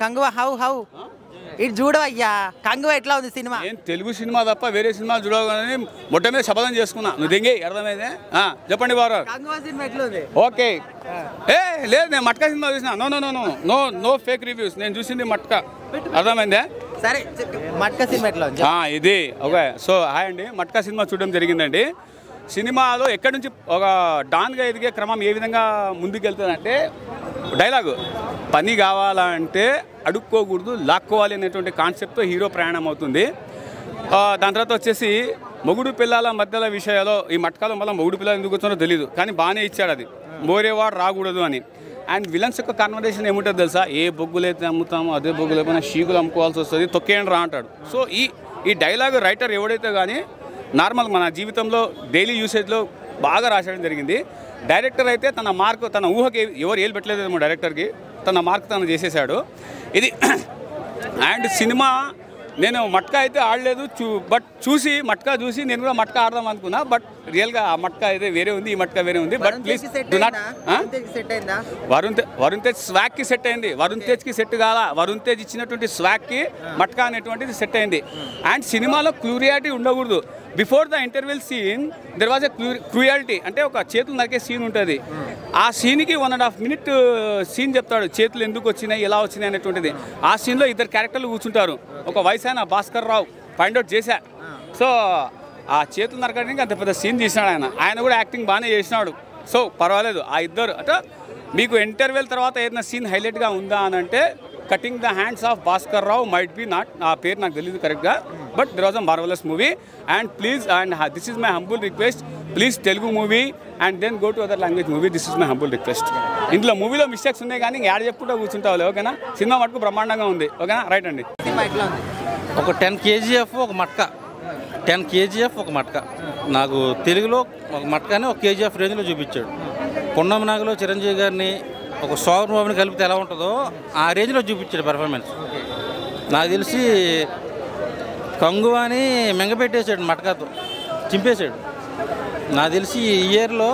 Kanguva how ఇటు చూడవయ్యా కంగువా ఎట్లా ఉంది సినిమా? నేను తెలుగు సినిమా తప్ప వేరే సినిమాలు చూడగానే మొట్ట మీద శపథం చేసుకున్నా. నువ్వు దింగి అర్థమైందే. చెప్పండి బాబు. కంగువా సినిమా ఎట్లా ఉంది? ఓకే. లేదు నేను మట్కా సినిమా చూసిన. No fake reviews. నేను చూసింది మట్కా. అర్థమైందే? సరే మట్కా సినిమా ఎట్లా ఉంది? ఇది ఓకే. సో హాయ్ అండి. మట్కా సినిమా చూడడం జరిగిందండి. సినిమాలో ఎక్కడి నుంచి ఒక డాన్గా ఎదిగే క్రమం ఏ విధంగా ముందుకెళ్తుందంటే డైలాగు పని కావాలంటే అడుక్కోకూడదు లాక్కోవాలి అనేటువంటి కాన్సెప్ట్తో హీరో ప్రయాణం అవుతుంది. దాని తర్వాత వచ్చేసి మొగుడు పిల్లల మధ్యల విషయాల్లో ఈ మట్కాలో మళ్ళీ మొగుడు పిల్లలు ఎందుకు వచ్చారో తెలియదు, కానీ బాగానే ఇచ్చాడు అది, మోరేవాడు రాకూడదు అని. అండ్ విలన్స్ యొక్క కాన్వర్సేషన్ ఏముంటుందో తెలుసా? ఏ బొగ్గులైతే అమ్ముతామో అదే బొగ్గులు అయిపోయినా షీకులు అమ్ముకోవాల్సి వస్తుంది, తొక్కేయండి రా అంటాడు. సో ఈ డైలాగ్ రైటర్ ఎవడైతే కానీ నార్మల్ మన జీవితంలో డైలీ యూసేజ్లో బాగా రాసేయడం జరిగింది. డైరెక్టర్ అయితే తన మార్కు తన ఊహకి ఎవరు ఏలు పెట్టలేదేమో డైరెక్టర్కి, తన మార్క్ తను చేసేసాడు ఇది. అండ్ సినిమా నేను మట్కా అయితే ఆడలేదు, బట్ మట్కా చూసి నేను కూడా మట్కా ఆడదాం అనుకున్నా. బట్ రియల్గా ఆ మట్కా అయితే వేరే ఉంది, ఈ మట్కా వేరే ఉంది. But please do not. Varun Tej స్వాగ్కి సెట్ అయింది. వరుణ్ తేజ్కి సెట్ కాల, వరుణ్ తేజ్ ఇచ్చినటువంటి స్వాగ్కి మట్కా అనేటువంటిది సెట్ అయింది. అండ్ సినిమాలో క్యూరియాలిటీ ఉండకూడదు. Before the interval scene there was a cruelty, అంటే ఒక చేతులు నరికే సీన్ ఉంటుంది. ఆ సీన్కి 1.5 minute సీన్ చెప్తాడు, చేతులు ఎందుకు వచ్చినాయి ఎలా వచ్చినాయి అనేటువంటిది. ఆ సీన్లో ఇద్దరు క్యారెక్టర్లు కూర్చుంటారు. ఒక వయసు అయిన భాస్కర్ రావు ఫైండ్ అవుట్ చేశా. సో ఆ చేతులు నరకడానికి అంత పెద్ద సీన్ తీసినాడు ఆయన కూడా యాక్టింగ్ బాగానే చేసినాడు. సో పర్వాలేదు ఆ ఇద్దరు. అంటే మీకు ఇంటర్వెల్ తర్వాత ఏదైనా సీన్ హైలైట్గా ఉందా అని అంటే cutting the hands of Bhaskar Rao might be not, ఆ పేరు నాకు తెలియదు కరెక్ట్గా, but there was a marvelous movie. And please and this is my humble request, please Telugu movie and then go to other language movie. This is my humble request. ఇందులో మూవీలో mistakes ఉన్నాయి కానీ add చెప్పుకుంటూ కూర్చుంటావులే, ఓకేనా? సినిమా మటుకు బ్రహ్మాండంగా ఉంది, ఓకేనా? రైట్ అండి. ఒక 10 kgf ఒక మట్కా, 10 kgf ఒక మట్కా. నాకు తెలుగులో ఒక మట్కాని ఒక kgf రేంజ్లో చూపించాడు. పున్నమి నాగలో చిరంజీవి గారిని ఒక సోమర్ బాబుని కలిపితే ఎలా ఉంటుందో ఆ రేంజ్లో చూపించాడు పెర్ఫార్మెన్స్. నాకు తెలిసి కంగువాని మెంగపెట్టేసాడు, మట్కాతో చింపేశాడు. నాకు తెలిసి ఈ ఇయర్లో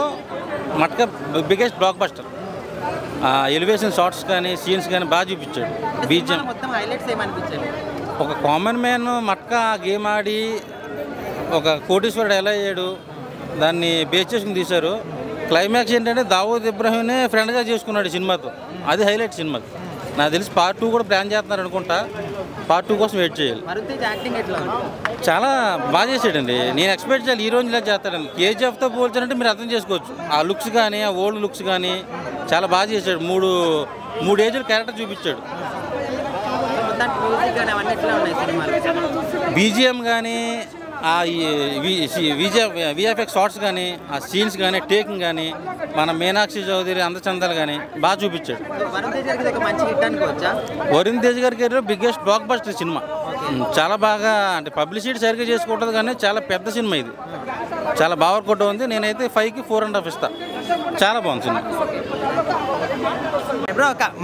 Matka biggest blockbuster. Elevation shots కానీ సీన్స్ కానీ బాగా చూపించాడు. బీజిఎం ఒక కామన్ మ్యాన్ మట్కా గేమ్ ఆడి ఒక కోటీశ్వరుడు ఎలా అయ్యాడు దాన్ని బేస్ చేసుకుని తీశారు. క్లైమాక్స్ ఏంటంటే దావూద్ ఇబ్రాహీంనే ఫ్రెండ్గా చేసుకున్నాడు సినిమాతో, అది హైలైట్ సినిమాకి. నాకు తెలిసి part 2 కూడా ప్లాన్ చేస్తున్నారు అనుకుంటా. part 2 కోసం వెయిట్ చేయాలి. చాలా బాగా చేసాడండి. నేను ఎక్స్పెక్ట్ చేయాలి ఈ రోజు ఇలా చేస్తాడండి. KGFతో పోల్చారంటే మీరు అర్థం చేసుకోవచ్చు. ఆ లుక్స్ కానీ ఆ ఓల్డ్ లుక్స్ కానీ చాలా బాగా చేశాడు. మూడు ఏజ్ల క్యారెక్టర్ చూపించాడు. బీజిఎం కానీ ఆ విఎఫ్ఎక్స్ షార్ట్స్ కానీ ఆ సీన్స్ కానీ టేకింగ్ కానీ మన మీనాక్షి చౌదరి అందచందాలు కానీ బాగా చూపించాడు. వరుణ్ తేజ్ గారి career biggest block buster cinema. చాలా బాగా అంటే పబ్లిసిటీ సరిగ్గా చేసుకుంటుంది కానీ చాలా పెద్ద సినిమా ఇది. చాలా బాగా వర్కౌట్ ఉంది. నేనైతే 5కి 4.5 ఇస్తా. చాలా బాగుంది సినిమా.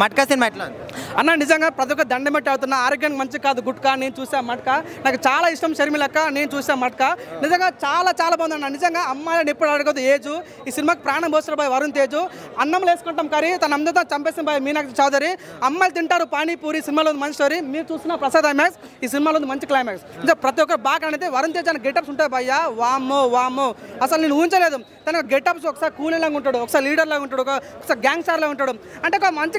మట్కా సినిమా ఎట్లా ఉంది అన్న? నిజంగా ప్రతి ఒక్క దండమెట్టి అవుతున్నా, ఆరోగ్యానికి మంచి కాదు గుట్కా. నేను చూసా మట్కా, నాకు చాలా ఇష్టం. షర్మిలక్క నేను చూసా మట్కా. నిజంగా చాలా చాలా బాగుంది అన్న. నిజంగా అమ్మాయిని ఎప్పుడు అడగదు ఏజు. ఈ సినిమాకి ప్రాణం పోస్తారు బాయ్ వరుణ్ తేజ్. అన్నం వేసుకుంటాం కర్రీ తన అందరితో చంపేసిన బాయ్ మీనాక్షి చౌదరి. అమ్మాయిలు తింటారు పానీపూరి. సినిమాలో ఉంది మంచి స్టోరీ. మీరు చూసిన ప్రసాద్ ఐమాక్స్, ఈ సినిమాలో ఉంది మంచి క్లైమాక్స్. ఇంకా ప్రతి ఒక్కరు బాగా అనేది వరుణ్ తేజ్ అని గెటప్స్ ఉంటాయి భయ్యా. వామ్మో అసలు నేను ఊహించలేదు. తన గెటప్స్ ఒకసారి కూలీ లాగా ఉంటాడు, ఒకసారి లీడర్ లాగా ఉంటాడు, ఒకసారి గ్యాంగ్ స్టార్ లాగా ఉంటాడు. అంటే ఒక మంచి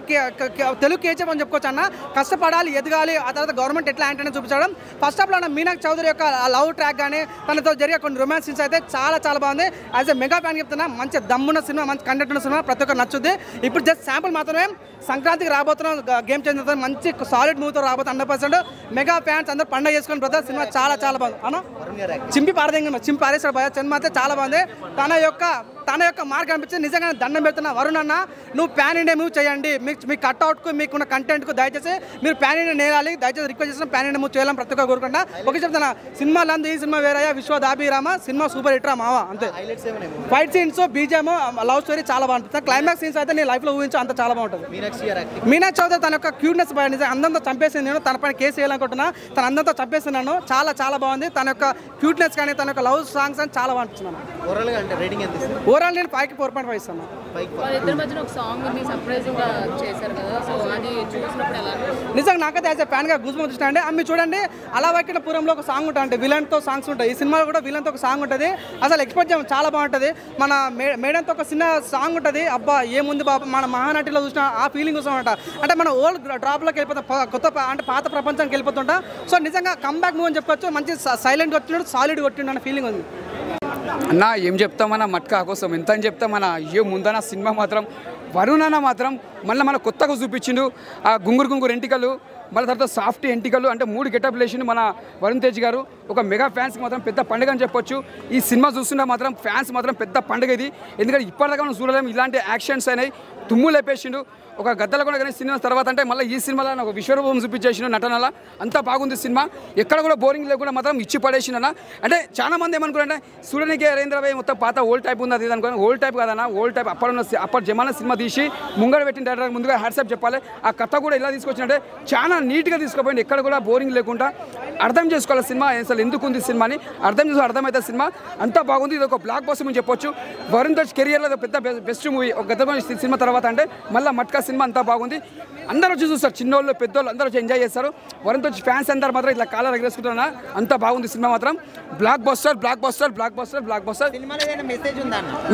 తెలుగు కేజీఎఫ్ అని చెప్పుకోవచ్చు అన్న. కష్టపడాలి, ఎదగాలి, ఆ తర్వాత గవర్నమెంట్ ఎట్లా అంటే చూపించడం. First of all Meenakshi Chaudhary యొక్క లవ్ ట్రాక్ కానీ తనతో జరిగే కొన్ని రొమాన్స్ సీన్స్ అయితే చాలా చాలా బాగుంది. యాజ్ ఎ మెగా ఫ్యాన్ చెప్తున్నా, మంచి దమ్మున్న సినిమా, మంచి కంటెంట్ ఉన్న సినిమా, ప్రతి ఒక్కరు నచ్చుద్ది. ఇప్పుడు జస్ట్ శాంపుల్ మాత్రమే. సంక్రాంతికి రాబోతున్నాం, గేమ్ చేంజర్ మంచి సాలిడ్ మూవీతో రాబోతుంది 100%. మెగా ఫ్యాన్స్ అందరూ పండుగ చేసుకుని బ్రదర్. సినిమా చాలా చాలా బాగుంది అన్న. చింపి పారేసాడు భయ. సినిమా అయితే చాలా బాగుంది. తన యొక్క మార్క్ అనిపించి నిజంగా దండం పెడుతున్నా. వరుణ్ అన్న, నువ్వు ప్యాన్ ఇండియా మూవ్ చేయండి. మీ కట్అవుట్కు మీకున్న కంటెంట్కు దయచేసి మీరు ప్యాన్ ఇండియా నేయాలి. దయచేసి రిక్వెస్ట్ చేసిన ప్యాన్ ఇండియా మూవ్ చేయాలని ప్రతి ఒక్కరు కోరుకుంటా. ఓకే చెప్తున్నా, సినిమా లందు ఈ సినిమా వేరయ్యా, విశ్వదాభిరామ సినిమా సూపర్ హిట్ రా మావా. అంతే. Fight scenes, BGM, love story చాలా బాగుంటుంది. క్లైమాక్స్ సీన్స్ అయితే నేను లైఫ్లో ఊహించి అంత చాలా బాగుంటుంది. మీనాక్షి చౌదరి తన యొక్క క్యూట్నెస్ నిజంగా అందంతో చంపేసింది. నేను తన పైన కేసు వేయాలనుకుంటున్నా. తన అందంతో చంపేస్తున్నాను. చాలా చాలా బాగుంది. తన యొక్క క్యూట్నెస్ కానీ తన యొక్క లవ్ సాంగ్స్ అని చాలా బాగుంటున్నాను. ఓవరాల్ నేను 5కి 4.5 ఇస్తాను. వాళ్ళిద్దరి మధ్యన ఒక సాంగ్ ఉంది, సర్ప్రైజింగ్ గా చేశారు కదా, సో అది చూసినప్పుడు ఎలా అనిపించింది? నిజంగా నాకైతే యాజ్ ఎ ఫ్యాన్గా గూస్బంప్స్ వచ్చినాయండి. అమ్మి చూడండి, అలా వైకుంఠపురంలో ఒక సాంగ్ ఉంటుంది, అంటే విలన్తో సాంగ్స్ ఉంటాయి. ఈ సినిమాలో కూడా విలన్తో ఒక సాంగ్ ఉంటుంది, అసలు ఎక్స్పెక్ట్ చేయడం చాలా బాగుంటుంది. మన మేడంతో ఒక చిన్న సాంగ్ ఉంటుంది, అబ్బా ఏముంది బాబా, మన మహానటిలో చూసిన ఆ ఫీలింగ్ వస్తుందంట. అంటే మన ఓల్డ్ డ్రాప్లోకి వెళ్ళిపోతాం, కొత్త అంటే పాత ప్రపంచానికి వెళ్ళిపోతుంటా. సో నిజంగా కమ్బ్యాక్ మూవ్ అని చెప్పొచ్చు. మంచి సైలెంట్గా కొట్టినాడు, సాలిడ్గా కొట్టిండు అన్న ఫీలింగ్ ఉంది. అన్న ఏం చెప్తామన్న మట్కా కోసం ఎంత అని చెప్తామన్న. అయ్యో ముందన సినిమా మాత్రం వరుణ్ అన్న మాత్రం మళ్ళీ మన కొత్తగా చూపించిండు. ఆ గుంగురు ఎంటికలు, మళ్ళీ తర్వాత సాఫ్ట్ ఎంటికలు, అంటే 3 గెటప్ లేచిండు మన వరుణ్ తేజ్ గారు. ఒక మెగా ఫ్యాన్స్కి మాత్రం పెద్ద పండుగ అని చెప్పొచ్చు. ఈ సినిమా చూస్తున్నా మాత్రం ఫ్యాన్స్ మాత్రం పెద్ద పండుగ ఇది. ఎందుకంటే ఇప్పటిదాకా మనం చూడలేము ఇలాంటి యాక్షన్స్ అయినాయి. తుమ్ము లేపేసిండు. ఒక గద్దల కూడా కానీ సినిమా తర్వాత అంటే మళ్ళీ ఈ సినిమాలో ఒక విశ్వరూపం చూపించేసిన నటనలా అంతా బాగుంది సినిమా. ఎక్కడ కూడా బోరింగ్ లేకుండా మాత్రం ఇచ్చి పడేసిందన్న. అంటే చాలా మంది ఏమనుకున్నారంటే చూడడానికి నరేంద్ర భాయ్ మొత్తం పాత ఓల్డ్ టైప్ ఉంది అది అనుకోని. ఓల్డ్ టైప్ కాదన్న, ఓల్డ్ టైప్ అప్పటి జమానా సినిమా తీసి ముంగడ పెట్టిన డైరెక్టర్ ముందుగా హ్యాట్సాప్ చెప్పాలి. ఆ కథ కూడా ఎలా తీసుకొచ్చినట్టే చాలా నీట్గా తీసుకుపోయింది, ఎక్కడ కూడా బోరింగ్ లేకుండా. అర్థం చేసుకోవాలి సినిమా అసలు ఎందుకు ఉంది సినిమాని అర్థం చేసుకో, అర్థమైతే సినిమా అంతా బాగుంది. ఇది ఒక బ్లాక్ బస్టర్ అని చెప్పొచ్చు. వరుణ్ తేజ్ కెరియర్లో పెద్ద బెస్ట్ మూవీ ఒక గత సినిమా తర్వాత. అంటే మళ్ళీ మట్కా సినిమా అంతా బాగుంది. అందరూ వచ్చి చూస్తారు, చిన్నోళ్ళు పెద్దోళ్ళు అందరూ వచ్చి ఎంజాయ్ చేస్తారు. వరుణ్ తేజ్ ఫ్యాన్స్ అందరూ మాత్రం ఇట్లా కాలర్ ఎగరేసుకుంటున్నా. అంతా బాగుంది సినిమా మాత్రం. Block buster block buster block buster block buster.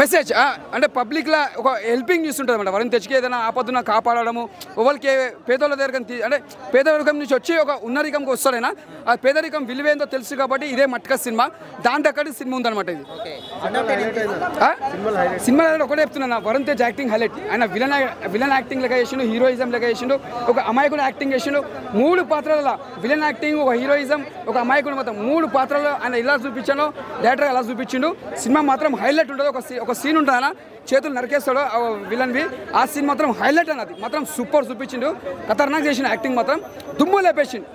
Message అంటే పబ్లిక్లో ఒక హెల్పింగ్ చూస్తుంటుంది అన్నమాట. వరుణ్ తేజ్కి ఏదైనా ఆపదున కాపాడడము, ఎవరికి పేదోళ్ళ దగ్గర అంటే పేదరికం నుంచి వచ్చి ఒక ఉన్నరికంకి వస్తాడైనా ఆ పేదరికం విలువేందో తెలుసు కాబట్టి ఇదే మట్కా సినిమా. దాంట్లో అక్కడి సినిమా ఉందన్నమాట ఇది. సినిమా ఒకటే చెప్తున్నా, వరుణ్ తేజ్ యాక్టింగ్ హైలైట్. ఆయన విలన్ యాక్టింగ్ లెక్క చేసిండు, హీరోయిజం లెక్క చేసిండు, ఒక అమాయకుడు యాక్టింగ్ చేసిండు. 3 పాత్రల విలన్ యాక్టింగ్, ఒక హీరోయిజం, ఒక అమాయకుడు మొత్తం 3 పాత్రలు ఆయన ఇలా చూపించాను. డైరెక్టర్ అలా చూపించిండు. సినిమా మాత్రం హైలైట్ ఉంటుంది. ఒక సీన్ ఉంటుంది ఆయన చేతులు నరికేస్తాడు విలన్వి. ఆ సీన్ మాత్రం హైలైట్ అన్నది మాత్రం సూపర్ చూపించిండు. ఖతర్నాక్ చేసిన యాక్టింగ్ మాత్రం దుమ్ము లేపేసిండు.